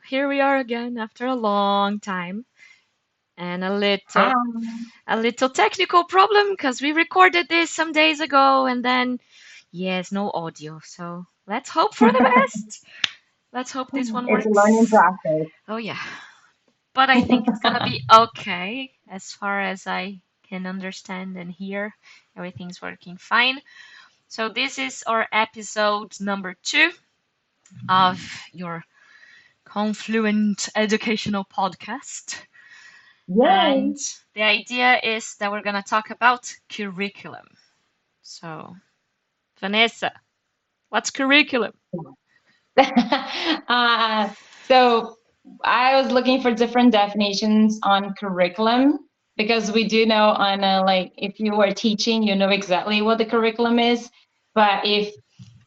here we are again after a long time and Hi. a little technical problem because we recorded this some days ago and then yes, no audio. So let's hope for the best. Let's hope this one It's a learning works. process. Oh yeah. But I think it's gonna be okay as far as I can understand and hear. Everything's working fine. So this is our episode number 2 of your Confluent educational podcast. And Yay. the idea is that we're going to talk about curriculum. So, Vanessa, what's curriculum? uh, so I was looking for different definitions on curriculum because we do know on like if you are teaching, you know exactly what the curriculum is. But if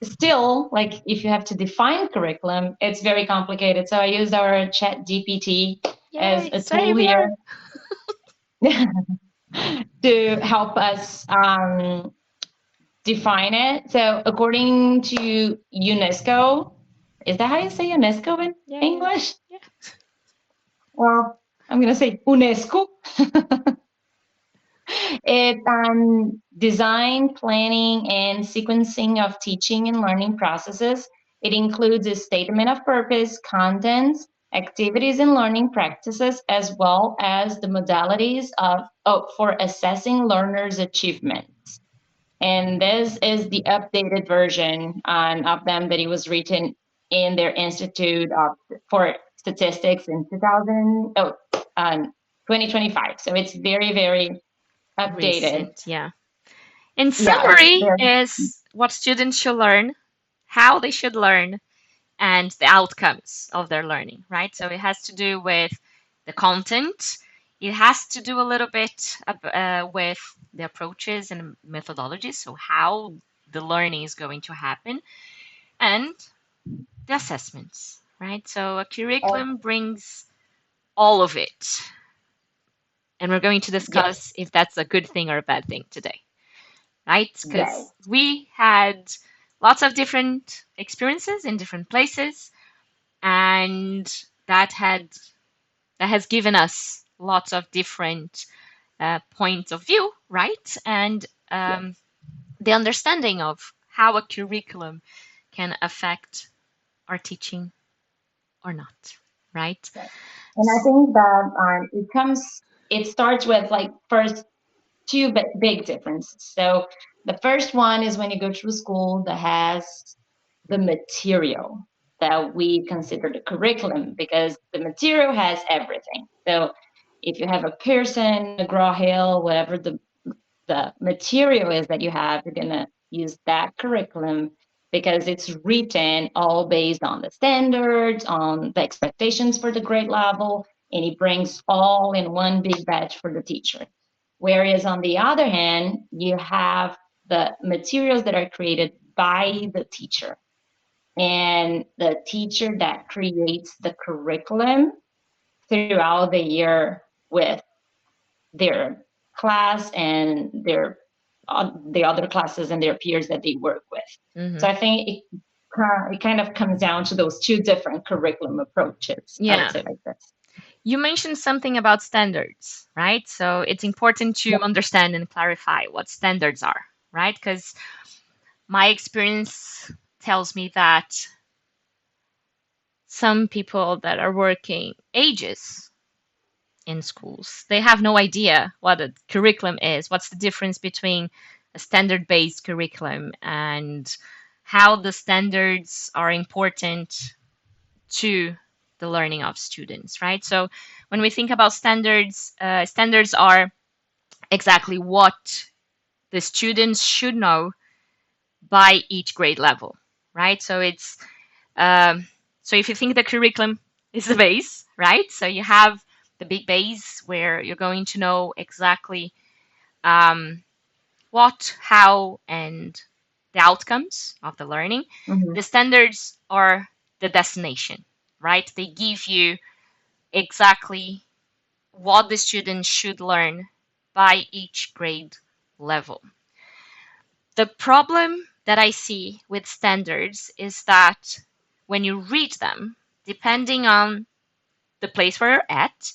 still like if you have to define curriculum, it's very complicated. So I used our chat GPT as Yay, a tool same here here. to help us define it. So, according to UNESCO, is that how you say UNESCO in Yeah, yeah, English? yeah. Well, I'm going to say UNESCO. It design, planning, and sequencing of teaching and learning processes. It includes a statement of purpose, contents, activities, and learning practices, as well as the modalities of for assessing learners' achievements. And this is the updated version of them that it was written in their Institute for Statistics in 2025. So it's very, very updated. Recent, yeah. In Yeah, it's summary, very, is what students should learn, how they should learn, and the outcomes of their learning, right? So it has to do with the content. It has to do a little bit with the approaches and methodologies, so how the learning is going to happen, and the assessments, right? So a uh, curriculum brings all of it, and we're going to yes, discuss if that's a good thing or a bad thing today, right? right. Because we had lots of different experiences in different places, and that had that has given us lots of different points of view, right? And Yes. the understanding of how a curriculum can affect our teaching or not, right? Yes. And I think that it starts with like first two big differences. So the first one is when you go to a school that has the material that we consider the curriculum because the material has everything. So if you have a Pearson, a Graw Hill, whatever the material is that you have, you're gonna use that curriculum because it's written all based on the standards, on the expectations for the grade level, and it brings all in one big batch for the teacher. Whereas on the other hand, you have the materials that are created by the teacher and the teacher that creates the curriculum throughout the year with their class and the other classes and their peers that they work with. So Hmm. I think it kind of comes down to those two different curriculum approaches. I would Yeah. say like this. You mentioned something about standards, right? So it's important to Yeah. understand and clarify what standards are, right? Because my experience tells me that some people that are working ages in schools, they have no idea what a curriculum is, what's the difference between a standard based curriculum and how the standards are important to the learning of students, right? So when we think about standards, standards are exactly what the students should know by each grade level, right? So it's so if you think the curriculum is the base, right? So you have the big base where you're going to know exactly um, what, how, and the outcomes of the learning. Hmm. The standards are the destination, right? They give you exactly what the student should learn by each grade level. The problem that I see with standards is that when you read them, depending on the place where you're at,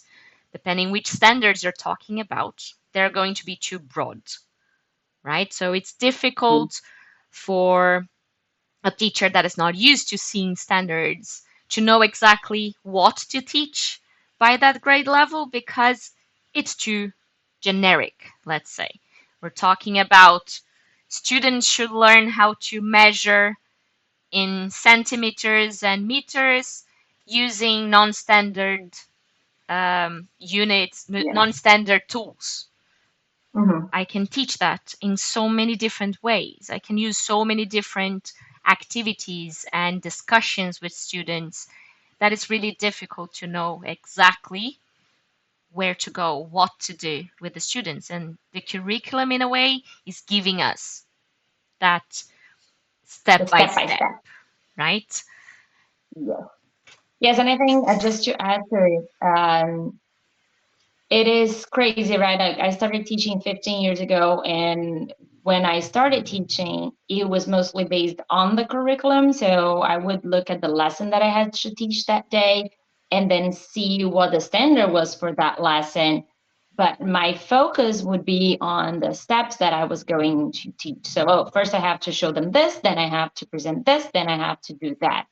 depending which standards you're talking about, they're going to be too broad, right? So it's difficult for a teacher that is not used to seeing standards to know exactly what to teach by that grade level because it's too generic, let's say. We're talking about students should learn how to measure in centimeters and meters using non-standard units, Yeah. non-standard tools. Hmm. I can teach that in so many different ways. I can use so many different activities and discussions with students that it's really difficult to know exactly where to go, what to do with the students. And the curriculum, in a way, is giving us that The step by step by step, step. right? Yes. Yes, and I think just to add to it, it is crazy, right? I started teaching 15 years ago, and when I started teaching, it was mostly based on the curriculum. So I would look at the lesson that I had to teach that day and then see what the standard was for that lesson. But my focus would be on the steps that I was going to teach. So, oh, first I have to show them this, then I have to present this, then I have to do that.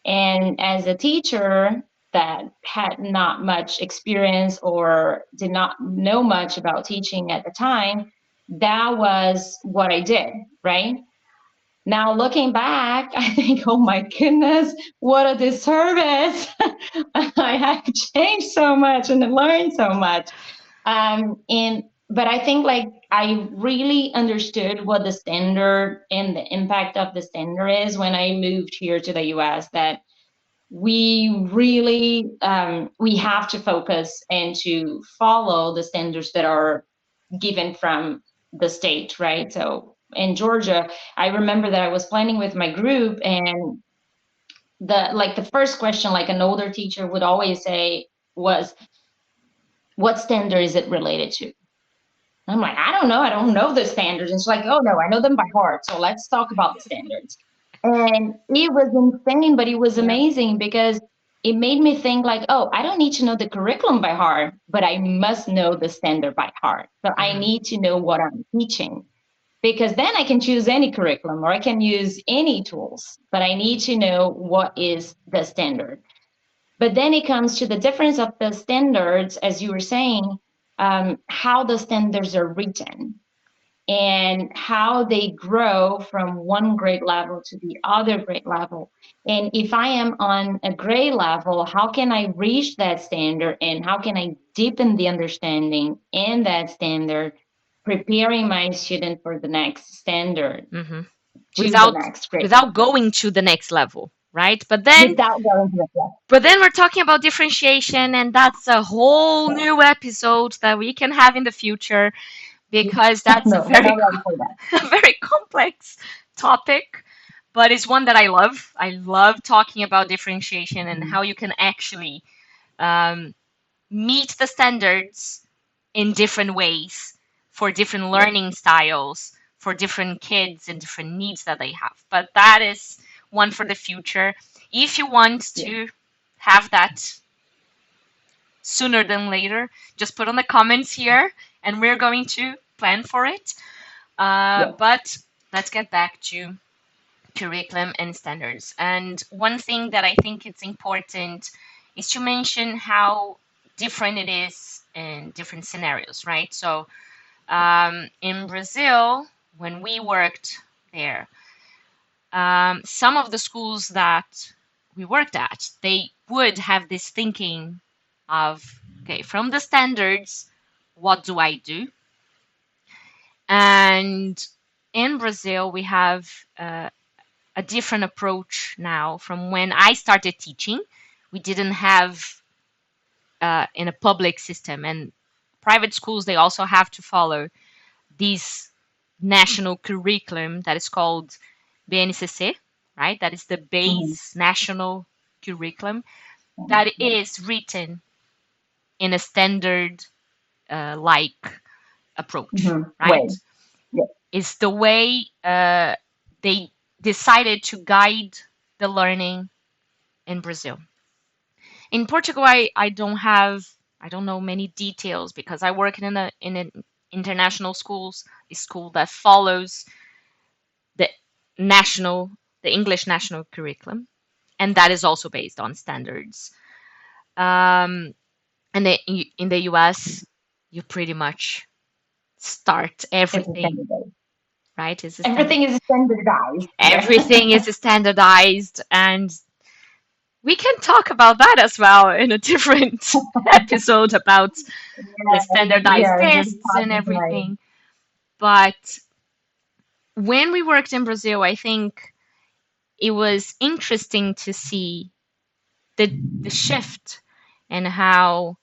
And as a teacher, that had not much experience or did not know much about teaching at the time, that was what I did, right? Now looking back, I think, oh my goodness, what a disservice. I have changed so much and learned so much. And but I think like I really understood what the standard and the impact of the standard is when I moved here to the US, that we really we have to focus and to follow the standards that are given from the state, right? So in Georgia, I remember that I was planning with my group, and the first question, like an older teacher would always say, was, what standard is it related to? I'm like, I don't know. I don't know the standards. And she's like, oh no, I know them by heart. So let's talk about the standards. And it was insane, but it was Yeah. amazing because it made me think like, oh, I don't need to know the curriculum by heart, but I must know the standard by heart. So I Mm-hmm. need to know what I'm teaching, because then I can choose any curriculum or I can use any tools, but I need to know what is the standard. But then it comes to the difference of the standards, as you were saying, how the standards are written and how they grow from one grade level to the other grade level. And if I am on a grade level, how can I reach that standard and how can I deepen the understanding in that standard, preparing my student for the next standard, Mm-hmm. to the Without next grade without level, going to the next level, right? without going to the class. But then we're talking about differentiation, and that's a whole new episode that we can have in the future because that's a No, we're very not ready for that. a very complex topic, but it's one that I love. I love talking about differentiation and how you can actually um, meet the standards in different ways for different Yeah, learning styles, for different kids and different needs that they have. But that is one for the future. If you want yeah, to have that sooner than later, just put on the comments here and we're going to plan for it. yeah. But let's get back to curriculum and standards. And one thing that I think it's important is to mention how different it is in different scenarios, right? So in Brazil, when we worked there, some of the schools that we worked at, they would have this thinking of, okay, from the standards, what do I do? And in Brazil, we have a different approach now from when I started teaching. We didn't have in a public system, and private schools, they also have to follow this national curriculum that is called BNCC, right? That is the Mhm. base national curriculum that Yeah. is written in a standard like approach, Way. right? Yeah. Is the way they decided to guide the learning in Brazil. In Portugal, I don't know many details because I work in an international schools, a school that follows the national the English national curriculum, and that is also based on standards. Um, and in the US, you pretty much start It's a everything, standard. right? It's a standard. Everything is standardized. Yeah. Everything is standardized, and we can talk about that as well in a different episode about the standardized Yeah, just tests and passing by. everything. But when we worked in Brazil, I think it was interesting to see the shift and how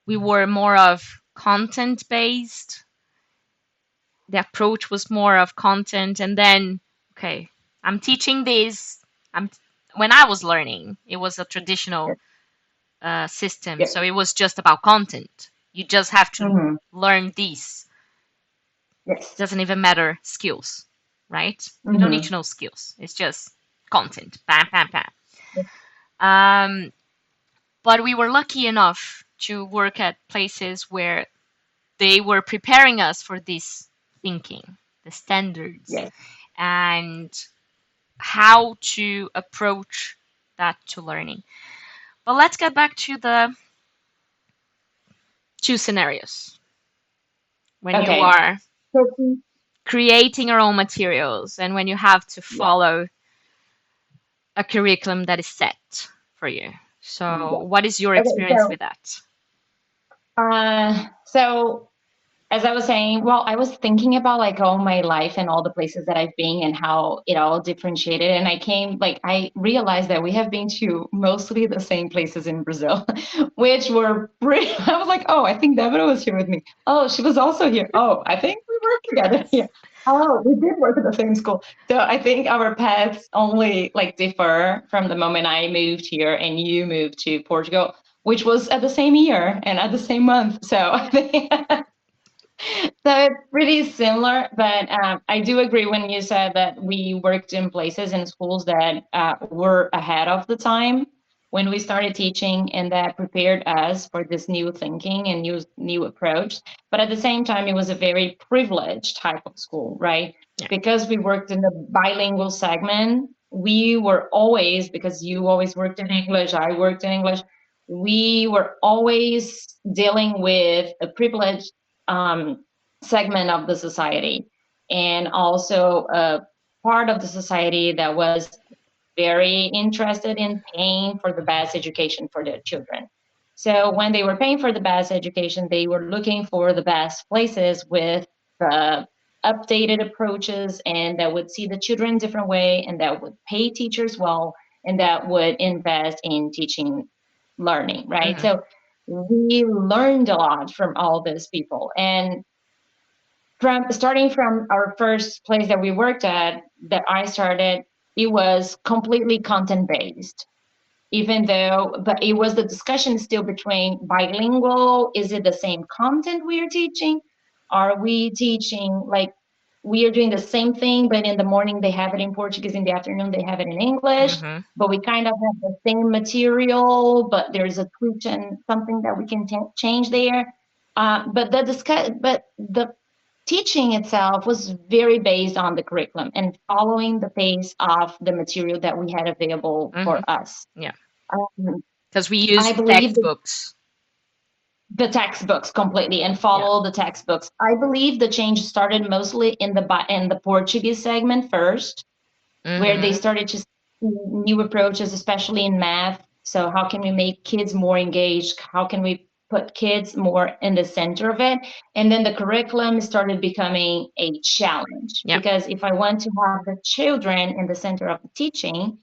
we were more of content based. The approach was more of content, and then okay, I'm teaching this. I'm when I was learning, it was a traditional Yes. system, Yes. so it was just about content. You just have to Mm-hmm. learn these. Yes. Doesn't even matter skills, right? You don't need Mm-hmm. to know skills. It's just content. Bam, bam, bam. Yes. Um, but we were lucky enough to work at places where they were preparing us for this thinking, the standards, Yes. and how to approach that to learning. But let's get back to the two scenarios when you Okay. are So, creating your own materials and when you have to yeah. follow a curriculum that is set for you. So, Yeah. what is your Okay. experience with that? So as I was saying, well, I was thinking about like all my life and all the places that I've been and how it all differentiated. And I realized that we have been to mostly the same places in Brazil, which were pretty, I was like, oh, I think Deborah was here with me. Oh, she was also here. Oh, I think we worked together Yes. here. Oh, we did work at the same school. So I think our paths only like differ from the moment I moved here and you moved to Portugal, which was at the same year and at the same month. So I think so it's pretty similar, but I do agree when you said that we worked in places in schools that were ahead of the time when we started teaching, and that prepared us for this new thinking and new approach. But at the same time, it was a very privileged type of school, right? Yeah. Because we worked in the bilingual segment, we were always, because you always worked in English, I worked in English, we were always dealing with a privileged segment of the society, and also a part of the society that was very interested in paying for the best education for their children. So when they were paying for the best education, they were looking for the best places with the updated approaches and that would see the children a different way and that would pay teachers well and that would invest in teaching learning, right? Hmm. So we learned a lot from all these people. And from starting from our first place that we worked at, that I started, it was completely content based, even though, but it was the discussion still between bilingual. Is it the same content we are teaching? Are we teaching like we are doing the same thing, but in the morning they have it in Portuguese, in the afternoon they have it in English, Hmm. but we kind of have the same material, but there's a tweak and something that we can change there. But the teaching itself was very based on the curriculum and following the pace of the material that we had available Hmm. for us. Yeah. Um, Because we I use believe that textbooks. the textbooks completely and Yeah. follow the textbooks. I believe the change started mostly in the Portuguese segment first, where they Hmm. started to see new approaches, especially in math. So, how can we make kids more engaged? How can we put kids more in the center of it? And then the curriculum started becoming a challenge Yeah. because if I want to have the children in the center of the teaching,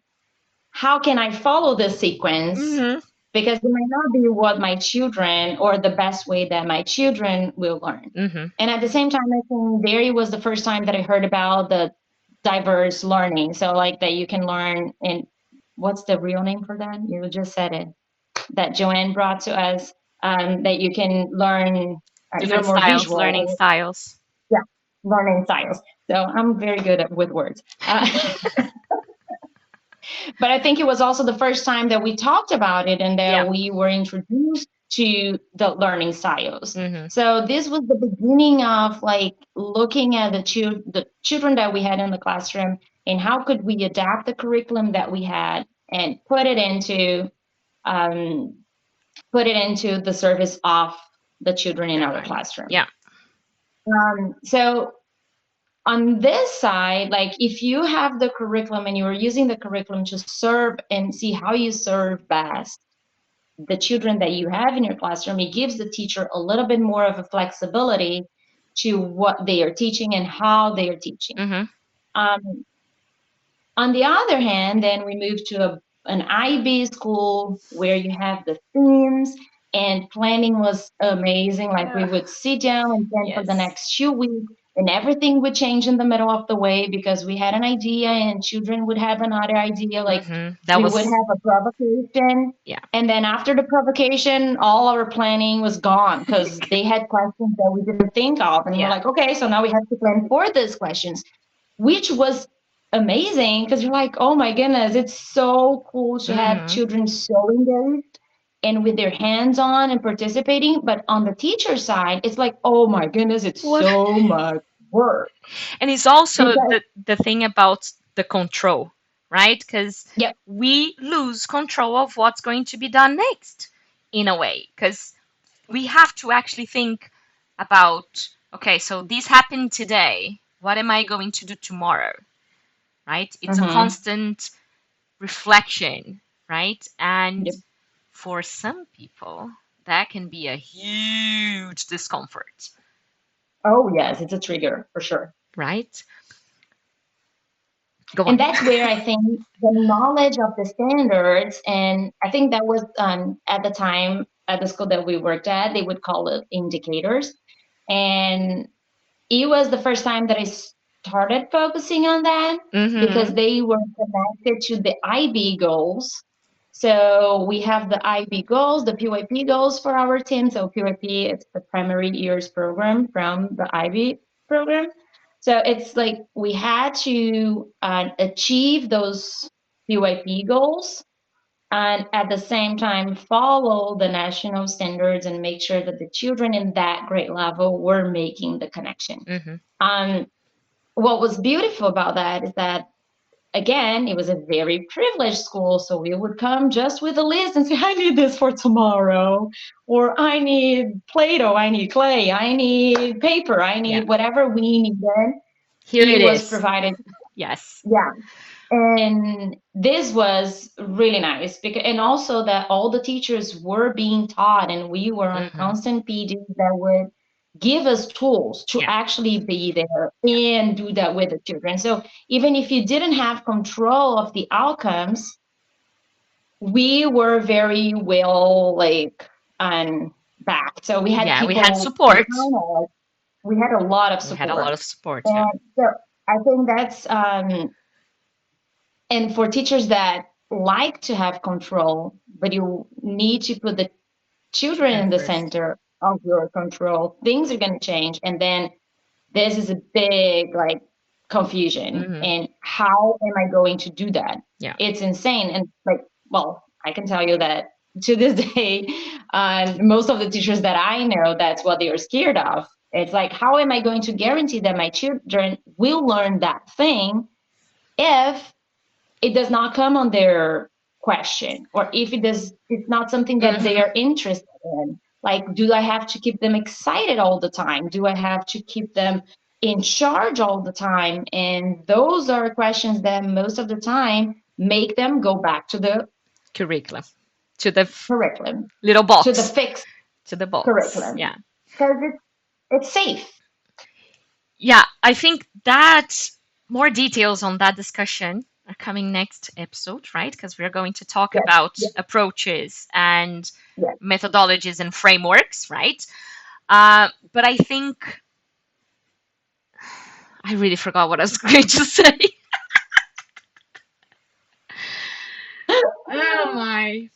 how can I follow this sequence? Hmm. Because it might not be what my children or the best way that my children will learn. Hmm. And at the same time, I think there was the first time that I heard about the diverse learning. So, like that you can learn in what's the real name for that? You just said it that Joanne brought to us, that you can learn, you're Different more styles, visual. learning styles. Yeah, learning styles. So, I'm very good at with words. But I think it was also the first time that we talked about it and that Yeah. we were introduced to the learning styles. Hmm. So this was the beginning of like looking at the children that we had in the classroom and how could we adapt the curriculum that we had and um, put it into the service of the children in They're our learning. classroom. Yeah. So on this side, like if you have the curriculum and you are using the curriculum to serve and see how you serve best the children that you have in your classroom, it gives the teacher a little bit more of a flexibility to what they are teaching and how they are teaching. Hmm. Um, on the other hand, then we move to an IB school where you have the themes and planning was amazing. Like we would sit down and plan for the Yes. next 2 weeks and everything would change in the middle of the way because we had an idea and children would have another idea. Like That we would was, have a provocation. yeah. And then after the provocation, all our planning was gone because they had questions that we didn't think of. And we're Yeah. like, okay, so now we have to plan for these questions, which was amazing because you're like, oh my goodness, it's so cool to have Hmm. children so engaged and with their hands on and participating. But on the teacher side, it's like, oh my goodness, it's What? so much work. And it's also Because, the thing about the control, right? Because yep, we lose control of what's going to be done next, in a way. Because we have to actually think about, okay, so this happened today. What am I going to do tomorrow? Right? It's a mm-hmm, constant reflection, right? And yep. for some people, that can be a huge discomfort, Oh yes, it's a trigger for sure. right? Go And on. that's where I think the knowledge of the standards, and I think that was at the time at the school that we worked at, they would call it indicators. And it was the first time that I started focusing on that because Mm-hmm. they were connected to the IB goals. So we have the IB goals, the PYP goals for our team. So PYP, it's the primary years program from the IB program. So it's like we had to achieve those PYP goals and at the same time follow the national standards and make sure that the children in that grade level were making the connection. Mm-hmm. Um, what was beautiful about that is that again, it was a very privileged school, so we would come just with a list and say, I need this for tomorrow, or I need Play-Doh, I need clay, I need paper, I Yeah. need whatever we needed. Here It it was is. provided. Yes. Yeah, and this was really nice because, and also that all the teachers were being taught, and we were on Mm-hmm. constant PD that would give us tools to Yeah. actually be there Yeah. and do that with the children. So even if you didn't have control of the outcomes, we were very well like backed. So we had Yeah. We had people behind support. us. We had a lot of We had a lot support, of support. Yeah. and so I think that's and for teachers that like to have control, but you need to put the children Children in the first. center of your control, things are going to change. And then this is a big like confusion. Mm-hmm. And how am I going to do that? Yeah. It's insane. And like, well, I can tell you that to this day, most of the teachers that I know, that's what they are scared of. It's like, how am I going to guarantee that my children will learn that thing if it does not come on their question or if it's not something that they Mm-hmm. are interested in, like do I have to keep them excited all the time, do I have to keep them in charge all the time, and those are questions that most of the time make them go back to the Curriculum. To the curriculum, little to the box. fixed To the box. curriculum Yeah. because it's safe. Yeah. I think that more details on that discussion are coming next episode, right? Because we're going to talk Yes, about yes, approaches and yes. methodologies and frameworks, right? But I think I really forgot what I was going to say. Oh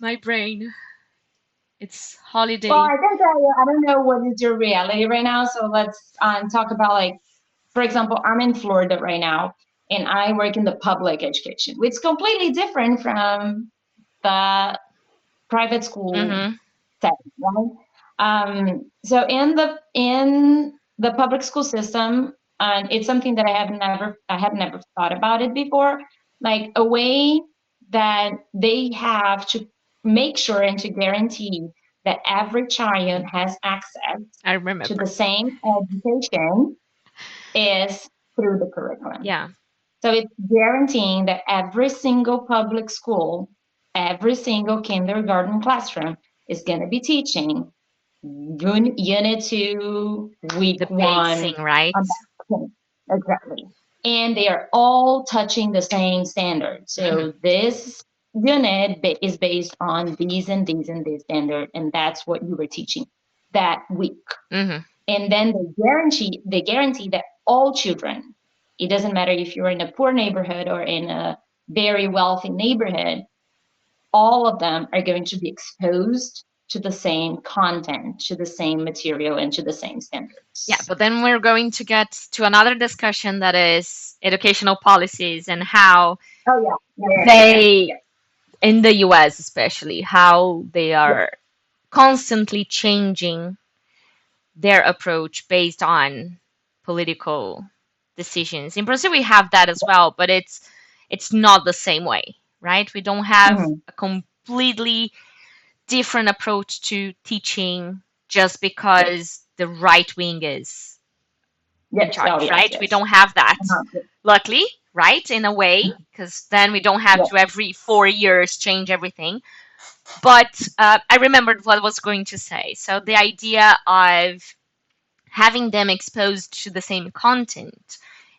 my brain. It's Well, holiday. I can tell you, I don't know what is your reality right now, so let's talk about like, for example, I'm in Florida right now. and I work in the public education, which is completely different from the private school Mm-hmm. setting, right? So in the public school system, and it's something that I have never thought about it before, like a way that they have to make sure and to guarantee that every child has access I to the remember. same education is through the curriculum. Yeah. So it's guaranteeing that every single public school, every single kindergarten classroom is going to be teaching unit two, The week one. pacing, right? Exactly. And they are all touching the same standard. Mm-hmm. So this unit is based on these and these and this standard, and that's what you were teaching that week. Mm-hmm. And then they guarantee that all children, it doesn't matter if you're in a poor neighborhood or in a very wealthy neighborhood, all of them are going to be exposed to the same content, to the same material, and to the same Yeah, standards. but then we're going to get to another discussion that is educational policies and how Oh yeah, yeah, yeah, they, yeah, in the US especially, how they yeah. are constantly changing their approach based on political decisions. In Brazil, we have that as well, but it's not the same way, right? We don't have Mm-hmm. a completely different approach to teaching just Yes, because the right wing is in yes, oh charge, yes, right? We yes. don't have that, Uh-huh. luckily, right? In a way, because then we don't have Yes. to every 4 years change everything. But I remembered what I was going to say. So the idea of having them exposed to the same content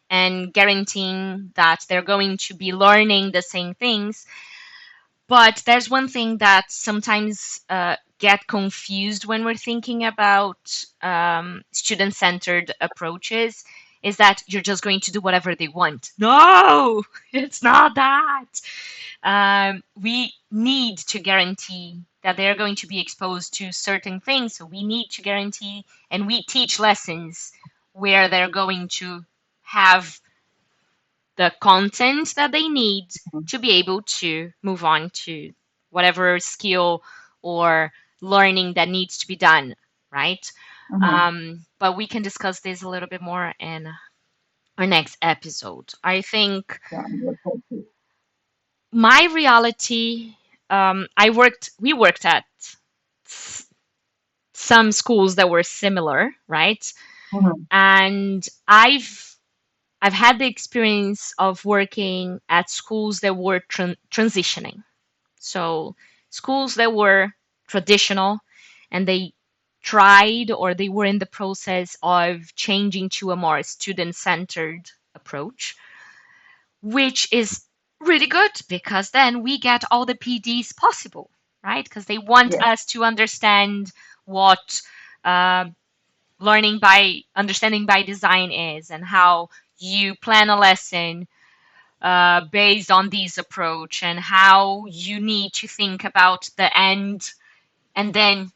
and guaranteeing that they're going to be learning the same things. But there's one thing that sometimes get confused when we're thinking about student-centered approaches is that you're just going to do whatever they want. No, it's not that. We need to guarantee that they're going to be exposed to certain things. So we need to guarantee, and we teach lessons where they're going to have the content that they need to be able to move on to whatever skill or learning that needs to be done, right? Mm-hmm. But we can discuss this a little bit more in our next episode. I think Yeah, you're okay. my reality, we worked at some schools that were similar, right? Mm-hmm. And I've had the experience of working at schools that were transitioning. So schools that were traditional and they tried or they were in the process of changing to a more student-centered approach, which is really good because then we get all the PDs possible, right? Because they want Yes. us to understand what uh, learning by understanding by design is and how you plan a lesson based on this approach and how you need to think about the end and then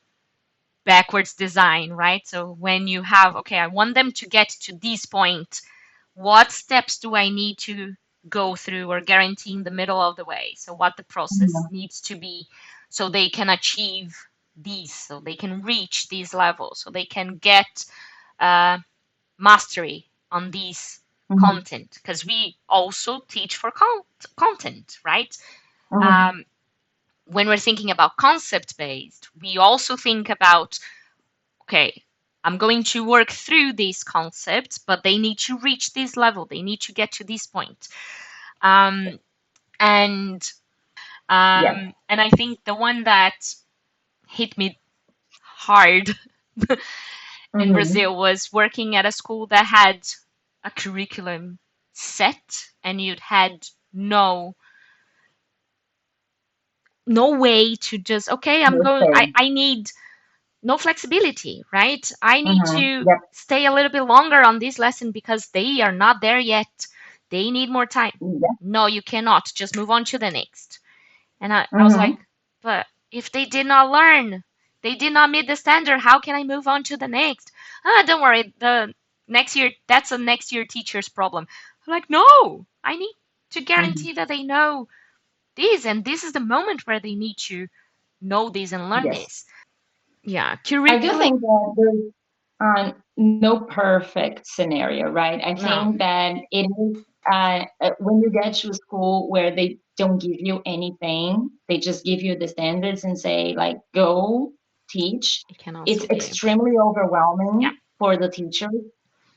backwards design, right? So when you have, okay, I want them to get to this point, what steps do I need to go through or guarantee in the middle of the way? So what the process Mm-hmm. needs to be so they can achieve these, so they can reach these levels, so they can get uh, mastery on these Mm-hmm. content because we also teach for content, right? Mm-hmm. Um, when we're thinking about concept based, we also think about okay, I'm going to work through these concepts, but they need to reach this level. They need to get to this point. Um, and Yes. and I think the one that hit me hard in Mm-hmm. Brazil was working at a school that had a curriculum set, and you'd had no no way to just okay, I'm Yes, going. sir. I need no flexibility, right? I need Mm-hmm. to Yep. stay a little bit longer on this lesson because they are not there yet. They need more time. Yep. No, you cannot. Just move on to the next. And I was like, Mm-hmm. but if they did not learn, they did not meet the standard, how can I move on to the next? Ah, don't worry. The next year, that's a next year teacher's problem. I'm like, no. I need to Mhm. guarantee that they know this, and this is the moment where they need to know this and learn Yes. this. Yeah, I do curriculum. think that there's no perfect scenario, right? I No, think that it is when you get to a school where they don't give you anything, they just give you the standards and say, like, go teach. it can It's also be. extremely Yeah. overwhelming for the teacher.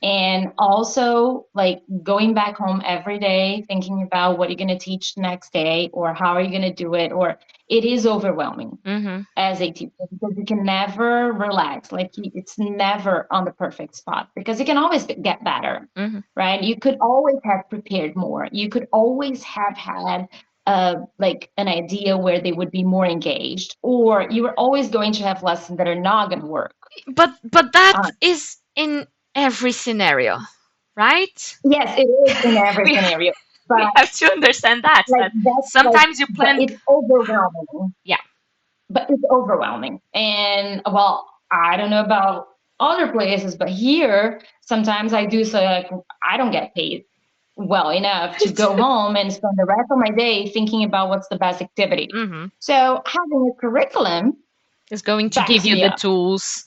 And also, like, going back home every day, thinking about what you're going to teach the next day or how are you going to do it, or it is overwhelming Mhm. as a teacher because you can never relax. Like it's never on the perfect spot because it can always get better, Mhm. right? You could always have prepared more. You could always have had like an idea where they would be more engaged, or you are always going to have lessons that are not going to work. But that Uh, is in every scenario, right? yes, it is in every we scenario, but we have to understand that like that's like, sometimes you but plan. it's overwhelming. Yeah. But it's overwhelming. And well, I don't know about other places, but here sometimes I do so like I don't get paid well enough to go home and spend the rest of my day thinking about what's the best activity. Mhm. So having a curriculum Is going to give backs you me the up. tools.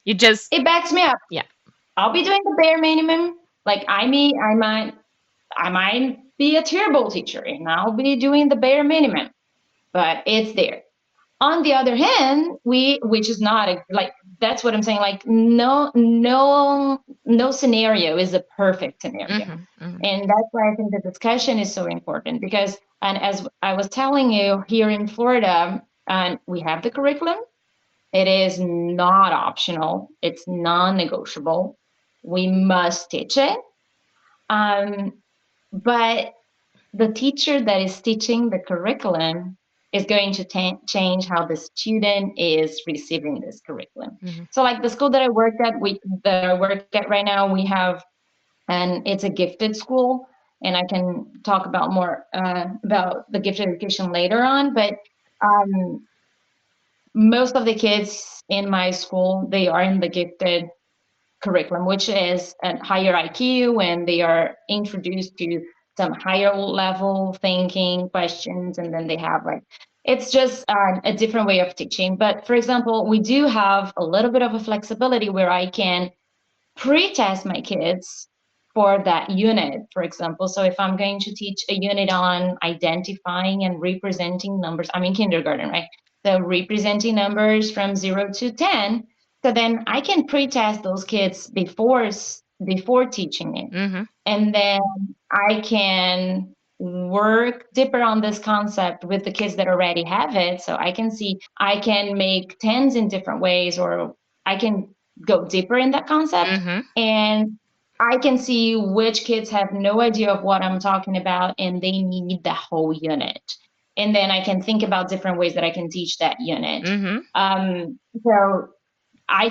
You just. It backs me up. Yeah. I'll be doing the bare minimum. Like I might be a terrible teacher and I'll be doing the bare minimum, but it's there. On the other hand, which is not like that's what I'm saying. Like no scenario is a perfect scenario, Mhm. Mhm. and that's why I think the discussion is so important because, and as I was telling you, here in Florida, and we have the curriculum. It is not optional. It's non-negotiable. We must teach it. Um, but the teacher that is teaching the curriculum is going to change how the student is receiving this curriculum. Mhm. So, like the school that I work at right now, we have, and it's a gifted school, and I can talk about more about the gifted education later on. But um, most of the kids in my school, they are in the gifted curriculum, which is a higher IQ, and they are introduced to some higher level thinking questions, and then they have like it's just a different way of teaching. But for example, we do have a little bit of a flexibility where I can pre-test my kids for that unit, for example. So if I'm going to teach a unit on identifying and representing numbers, I'm in kindergarten, right? So representing numbers from 0 to 10. So then I can pre-test those kids before teaching it. Mhm. And then I can work deeper on this concept with the kids that already have it. So I can see I can make tens in different ways, or I can go deeper in that concept. Mhm. And I can see which kids have no idea of what I'm talking about and they need the whole unit. And then I can think about different ways that I can teach that unit. Mhm. So I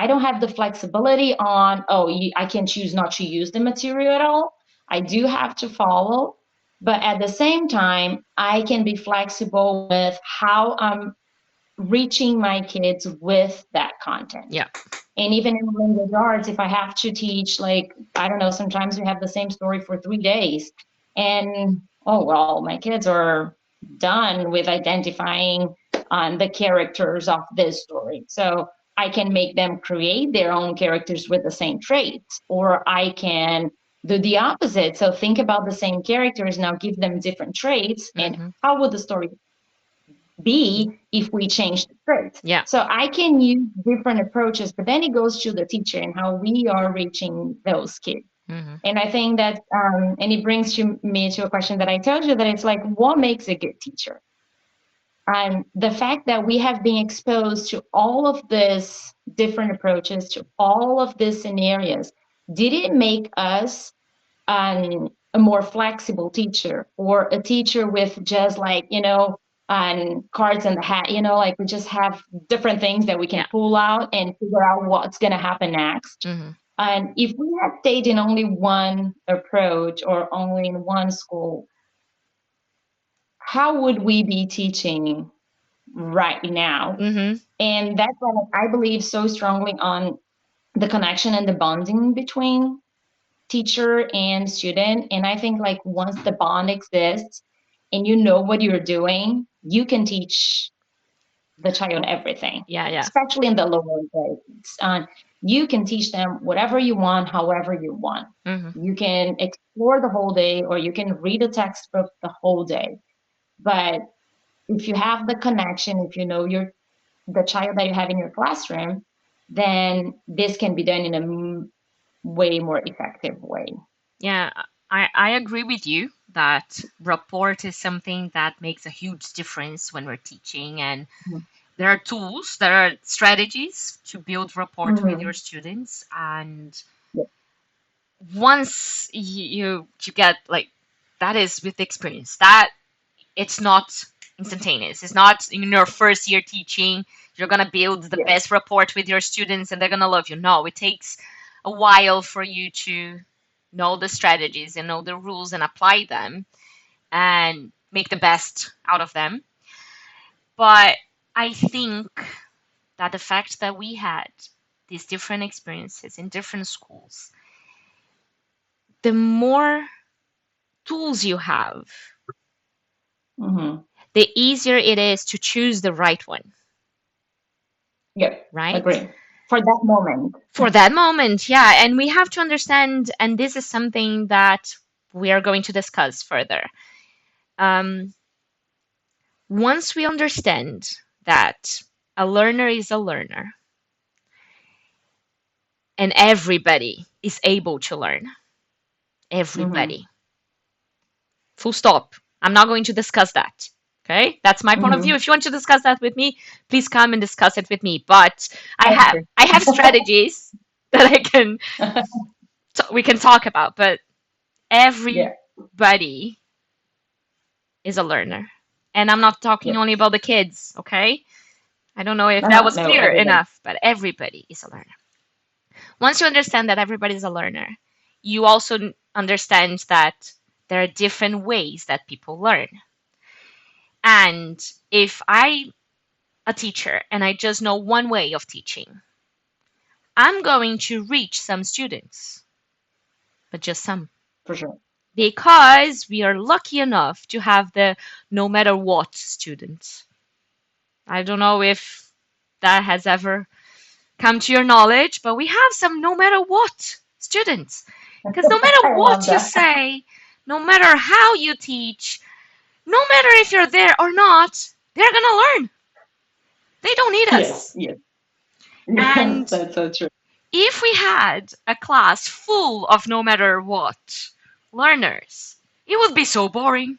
don't have the flexibility on, oh, I can choose not to use the material at all. I do have to follow, but at the same time, I can be flexible with how I'm reaching my kids with that content. Yeah. And even in language arts, if I have to teach, like, I don't know, sometimes we have the same story for 3 days. And, oh, well, my kids are done with identifying the characters of this story. So I can make them create their own characters with the same traits, or I can do the opposite. So think about the same characters, now give them different traits. And Mhm. how would the story be if we change the traits? Yeah. So I can use different approaches, but then it goes to the teacher and how we are reaching those kids. Mhm. And I think that, and it brings me to a question that I told you that it's like, what makes a good teacher? And the fact that we have been exposed to all of these different approaches, to all of these scenarios, did it make us a more flexible teacher, or a teacher with just like cards in the hat, like we just have different things that we can Yeah. pull out and figure out what's going to happen next? Mhm. And if we had stayed in only one approach or only in one school, how would we be teaching right now? Mhm. And that's why I believe so strongly on the connection and the bonding between teacher and student. And I think like once the bond exists and you know what you're doing, you can teach the child everything, Yeah, yeah. especially in the lower grades. You can teach them whatever you want, however you want. Hmm. You can explore the whole day, or you can read a textbook the whole day. But if you have the connection, if you know the child that you have in your classroom, then this can be done in a way more effective way. Yeah, I agree with you that rapport is something that makes a huge difference when we're teaching. And there are tools, there are strategies to build rapport with Mm-hmm. your students. And Yeah. once you get like that is with experience. That it's not instantaneous. It's not in your first year teaching, you're going to build the Yes. best rapport with your students and they're going to love you. No, it takes a while for you to know the strategies and know the rules and apply them and make the best out of them. But I think that the fact that we had these different experiences in different schools, the more tools you have, Mm-hmm. the easier it is to choose the right one, Yep. right? Agree. For that moment. For that moment, yeah. And we have to understand, and this is something that we are going to discuss further. Um, Once we understand that a learner is a learner and everybody is able to learn, Mm-hmm. everybody, full stop. I'm not going to discuss that. Okay, that's my point of view. Mm-hmm. If you want to discuss that with me, please come and discuss it with me. But I I have agree. I have strategies that I can we can talk about. But Yeah. everybody is a learner. And I'm not talking Yep. only about the kids, okay? I don't know if that Uh-huh. was No, clear everybody. enough, but everybody is a learner. Once you understand that everybody is a learner, you also understand that there are different ways that people learn. And if I a teacher and I just know one way of teaching, I'm going to reach some students, but just some. For sure. Because we are lucky enough to have the no matter what students. I don't know if that has ever come to your knowledge, but we have some no matter what students. Because no matter I love what you that. say, no matter how you teach, no matter if you're there or not, they're going to learn. They don't need Yes. us. Yes. Yes. And That's so true. if we had a class full of no matter what learners, it would be so boring.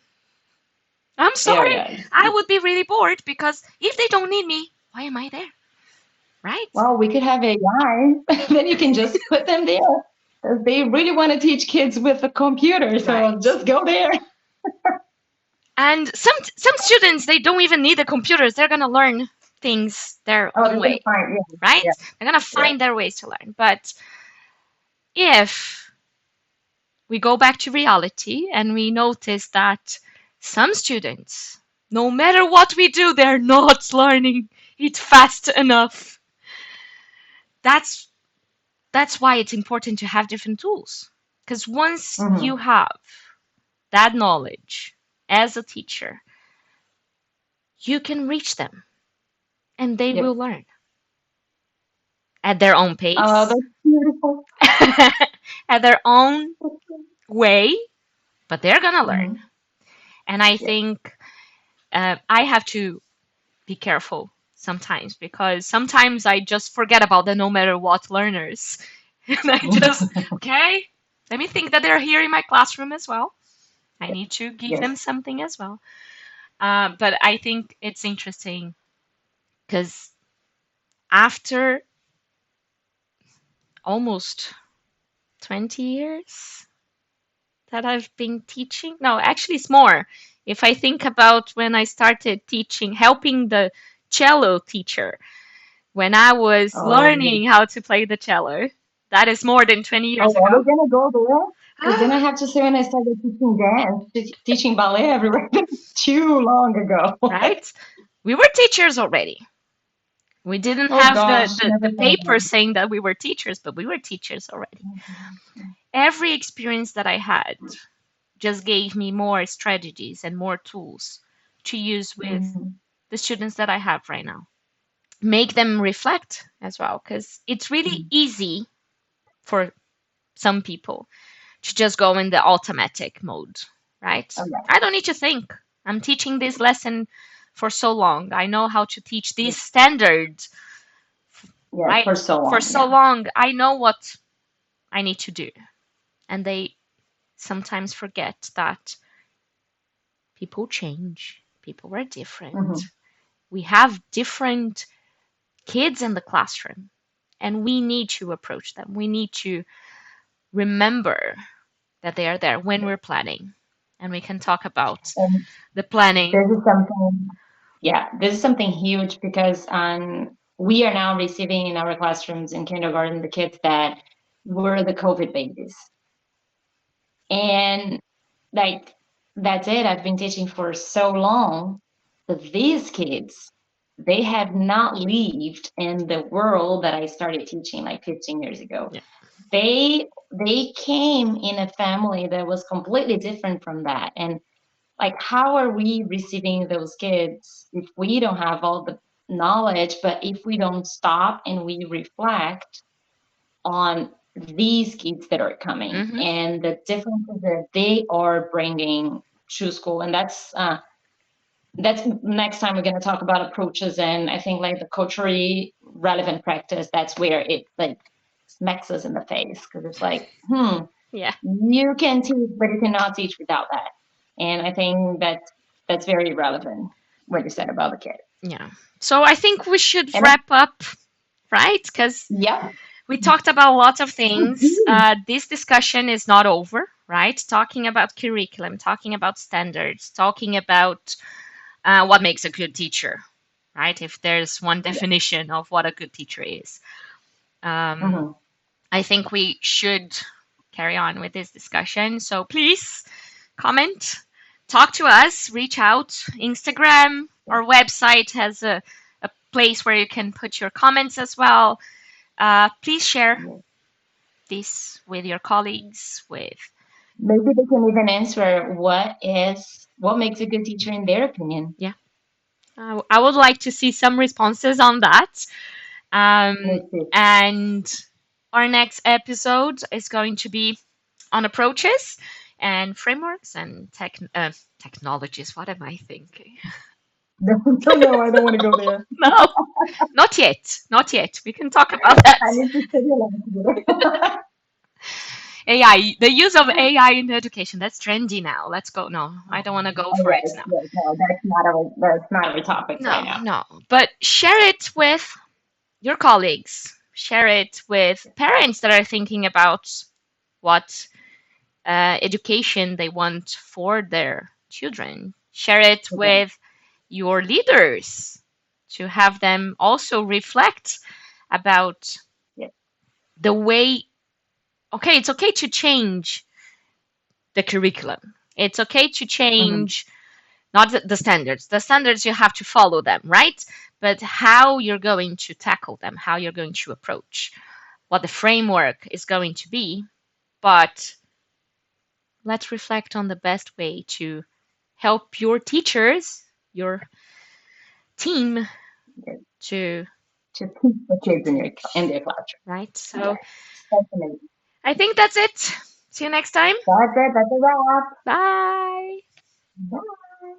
I'm Yeah. sorry. Yeah. I would be really bored because if they don't need me, why am I there? Right? Well, we could have AI. Then you can just put them there. They really want to teach kids with a computer, so Right. just go there. And some students they don't even need the computers. They're gonna learn things their Oh, own they're gonna way, find. Yeah. right? Yeah. They're gonna Yeah. find their ways to learn. But if we go back to reality and we notice that some students, no matter what we do, they're not learning it fast enough. That's that's why it's important to have different tools. Because once you Mm-hmm. have that knowledge as a teacher, you can reach them and they will Yep. learn at their own Oh, pace, that's beautiful. at their own way, but they're gonna learn. Mm-hmm. And I Yep. think I have to be careful sometimes because sometimes I just forget about the no matter what learners. And I just, okay, let me think that they're here in my classroom as well. I need to give Yes. them something as well. But I think it's interesting because after almost 20 years that I've been teaching, no, actually, it's more. If I think about when I started teaching, helping the cello teacher, when I was Oh, learning how to play the cello, that is more than 20 oh, years are we ago. gonna go there? Because then I Ah, have to say when I started teaching dance, teaching ballet everywhere, too long ago. right? We were teachers already. We didn't Oh have gosh, the never thought paper about it. saying that we were teachers, but we were teachers already. Mhm. Every experience that I had just gave me more strategies and more tools to use with Mhm. the students that I have right now. Make them reflect as well, because it's really Mhm. easy for some people to just go in the automatic mode, right? Oh I don't need to think. I'm teaching this lesson for so long. I know how to teach yeah. this standard, Yeah, right? for so For long. so Yeah. long, I know what I need to do. And they sometimes forget that people change, people are different. Hmm. We have different kids in the classroom, and we need to approach them. We need to remember that they are there when we're planning. And we can talk about And the planning. this is something, yeah, this is something huge because we are now receiving in our classrooms in kindergarten the kids that were the COVID babies. And like, that's it. I've been teaching for so long that these kids, they have not lived in the world that I started teaching like 15 years ago. Yeah. They came in a family that was completely different from that. And like, how are we receiving those kids if we don't have all the knowledge, but if we don't stop and we reflect on these kids that are coming Mm-hmm. and the differences that they are bringing to school? And that's next time we're going to talk about approaches, and I think like the culturally relevant practice, that's where it like smacks us in the face, because it's like, Yeah. you can teach, but you cannot teach without that. And I think that's very relevant what you said about the kid. Yeah. So I think we should And wrap up, right? Because yeah, we talked about lots of we things. do. This discussion is not over, right? Talking about curriculum, talking about standards, talking about what makes a good teacher, right? If there's one Yeah. definition of what a good teacher is. Um, Hmm. I think we should carry on with this discussion. So please comment, talk to us, reach out. Instagram, Yeah. our website has a place where you can put your comments as well. Please share Yeah. this with your colleagues, with, Maybe they can even answer what makes a good teacher in their opinion. yeah. I would like to see some responses on that. Me Um, too. and our next episode is going to be on approaches and frameworks and technologies. What am I thinking? No, no, no, I don't want to go there. No, not yet. Not yet. We can talk about that. I need to study a lot. AI, the use of AI in education. That's trendy now. Let's go. No, I don't want to go Oh for it yes, now. yes, no, that's not our topics right No, now. no. But share it with your colleagues. Share it with parents that are thinking about what education they want for their children. Share it Okay. with your leaders to have them also reflect about Yeah. the way, okay, it's okay to change the curriculum. It's okay to Hmm. change not the standards. The standards you have to follow them, right? But how you're going to tackle them, how you're going to approach, what the framework is going to be. But let's reflect on the best way to help your teachers, your team Yeah. to To teach the kids in teach, their classroom. right? So Yes, definitely. I think that's it. See you next time. That's it. That's a wrap. Bye. Bye.